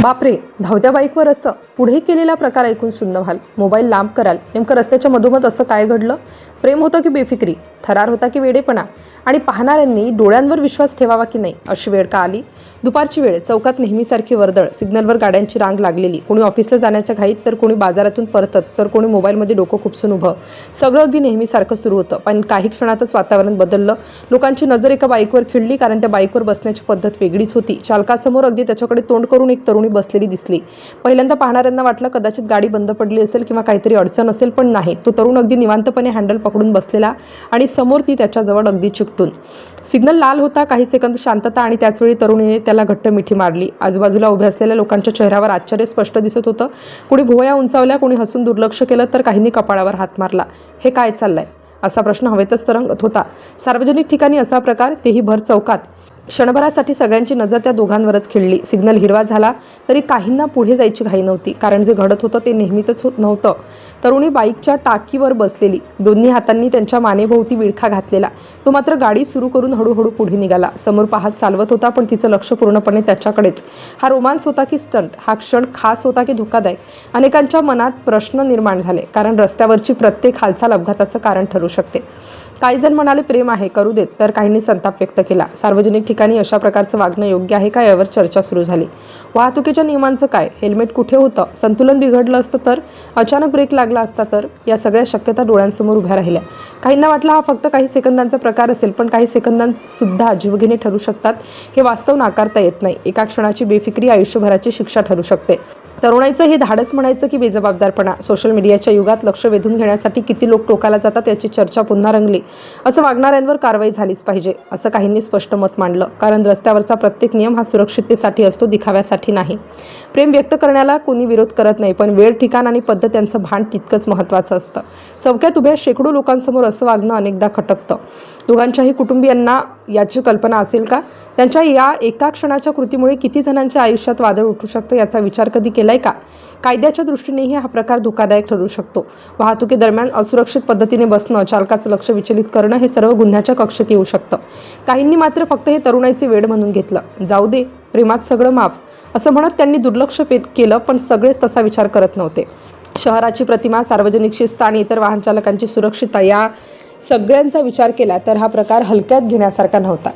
बापरे, धावत्या बाईकवर असं पुढे केलेला प्रकार ऐकून सुन्न व्हाल. मोबाईल लांब कराल. नेमकं रस्त्याच्या मधोमध असं काय घडलं? प्रेम होतं की बेफिक्री? थरार होता की वेडेपणा? आणि पाहणाऱ्यांनी डोळ्यांवर विश्वास ठेवावा की नाही अशी वेळ का आली? दुपारची वेळ, चौकात नेहमीसारखी वर्दळ, सिग्नलवर गाड्यांची रांग लागलेली, कोणी ऑफिसला जाण्याच्या घाईत तर कोणी बाजारातून परतत तर कोणी मोबाईलमध्ये डोकं खुपसून उभं. सगळं अगदी नेहमीसारखं सुरू होतं, पण काही क्षणातच वातावरण बदललं. लोकांची नजर एका बाईकवर खिळली, कारण त्या बाईकवर बसण्याची पद्धत वेगळीच होती. चालकासमोर अगदी त्याच्याकडे तोंड करून एक तरुणी बसलेली दिसली. पहिल्यांदा पाहणाऱ्यांना वाटलं कदाचित गाडी बंद पडली असेल किंवा काहीतरी अडचण असेल, पण नाही. तो तरुण अगदी निवांतपणे हँडल पकडून बसलेला आणि समोर ती त्याच्याजवळ अगदी चिकटून. सिग्नल लाल होता. काही सेकंद शांतता आणि त्याचवेळी तरुणीने त्याला घट्ट मिठी मारली. आजूबाजूला उभ्या असलेल्या लोकांच्या चेहऱ्यावर आश्चर्य स्पष्ट दिसत होतं. कोणी भुवया उंचावल्या, कोणी हसून दुर्लक्ष केलं, तर काहींनी कपाळावर हात मारला. हे काय चाललंय असा प्रश्न हवेतच तरंगत होता. सार्वजनिक ठिकाणी असा प्रकार, तेही भर चौकात. क्षणभरासाठी सगळ्यांची नजर त्या दोघांवरच खिळली. सिग्नल हिरवा झाला तरी काहींना पुढे जायची घाई नव्हती, कारण जे घडत होतं ते नेहमीच होत नव्हतं. तरुणी बाईकच्या टाकीवर बसलेली, दोन्ही हातांनी त्यांच्या मानेभोवती विळखा घातलेला. तो मात्र गाडी सुरू करून हळूहळू पुढे निघाला. समोर पाहत चालवत होता, पण तिचं लक्ष पूर्णपणे त्याच्याकडेच. हा रोमांस होता की स्टंट? हा क्षण खास होता की धोकादायक? अनेकांच्या मनात प्रश्न निर्माण झाले, कारण रस्त्यावरची प्रत्येक हालचाल अपघाताचं कारण ठरू शकते. काही जण म्हणाले प्रेम आहे, करू देत, तर काहींनी संताप व्यक्त केला. सार्वजनिक ठिकाणी अशा प्रकारचं वागणं योग्य आहे का, यावर चर्चा सुरू झाली. वाहतुकीच्या नियमांचं काय? हेल्मेट कुठे होतं? संतुलन बिघडलं असतं तर? अचानक ब्रेक लागला असता तर? या सगळ्या शक्यता डोळ्यांसमोर उभ्या राहिल्या. काहींना वाटलं हा फक्त काही सेकंदांचा प्रकार असेल, पण काही सेकंदांसुद्धा जीवघेणे ठरू शकतात. हे वास्तव नाकारता येत नाही. एका क्षणाची बेफिक्री आयुष्यभराची शिक्षा ठरू शकते. तरुणाईचं हे धाडस म्हणायचं की बेजबाबदारपणा? सोशल मीडियाच्या युगात लक्ष वेधून घेण्यासाठी किती लोक टोकाला जातात याची चर्चा पुन्हा रंगली. असं वागणाऱ्यांवर कारवाई झालीच पाहिजे, असं काहींनी स्पष्ट मत मांडलं, कारण रस्त्यावरचा प्रत्येक नियम हा सुरक्षिततेसाठी असतो, दिखाव्यासाठी नाही. प्रेम व्यक्त करण्याला कोणी विरोध करत नाही, पण वेळ, ठिकाण आणि पद्धत यांचं भान तितकंच महत्त्वाचं असतं. चौकात उभ्या शेकडो लोकांसमोर असं वागणं अनेकदा खटकतं. दोघांच्याही कुटुंबियांना याची कल्पना असेल का? त्यांच्या या एका क्षणाच्या कृतीमुळे किती जणांच्या आयुष्यात वादळ उठू शकतं याचा विचार कधी केलाय का? कायद्याच्या दृष्टीनेही हा प्रकार धोकादायक ठरू शकतो. वाहतुकीदरम्यान असुरक्षित पद्धतीने बसणं, चालकाचं लक्ष विचलित करणं हे सर्व गुन्ह्याच्या कक्षेत येऊ शकतं. काहींनी मात्र फक्त हे तरुणाईचे वेड म्हणून घेतलं. जाऊ दे, प्रेमात सगळं माफ असं म्हणत त्यांनी दुर्लक्ष केलं, पण सगळेच तसा विचार करत नव्हते. शहराची प्रतिमा, सार्वजनिक शिस्त आणि इतर वाहन चालकांची सुरक्षितता या सगळ्यांचा विचार केला तर हा प्रकार हलक्यात घेण्यासारखा नव्हता.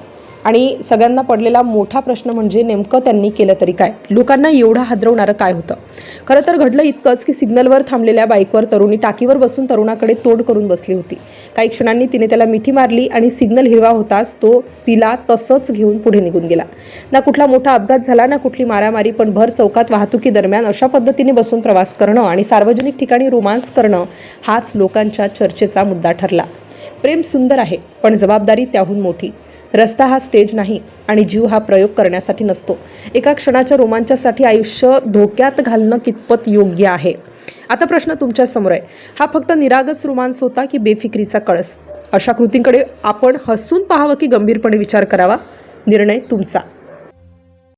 आणि सगळ्यांना पडलेला मोठा प्रश्न म्हणजे नेमकं त्यांनी केलं तरी काय? लोकांना एवढं हादरवणारं काय होतं? खरं तर घडलं इतकंच की सिग्नलवर थांबलेल्या बाईकवर तरुणी टाकीवर बसून तरुणाकडे तोंड करून बसली होती. काही क्षणांनी तिने त्याला मिठी मारली आणि सिग्नल हिरवा होताच तो तिला तसंच घेऊन पुढे निघून गेला. ना कुठला मोठा अपघात झाला, ना कुठली मारामारी, पण भर चौकात वाहतुकीदरम्यान अशा पद्धतीने बसून प्रवास करणं आणि सार्वजनिक ठिकाणी रोमांस करणं हाच लोकांच्या चर्चेचा मुद्दा ठरला. प्रेम सुंदर आहे, पण जबाबदारी त्याहून मोठी. रस्ता हा स्टेज नाही आणि जीव हा प्रयोग करण्यासाठी नसतो. एका क्षणाच्या रोमांचासाठी आयुष्य धोक्यात घालणं कितपत योग्य आहे? आता प्रश्न तुमच्या समोर आहे. हा फक्त निरागस रोमांस होता की बेफिक्रीचा कळस? अशा कृतींकडे आपण हसून पाहावं की गंभीरपणे विचार करावा? निर्णय तुमचा.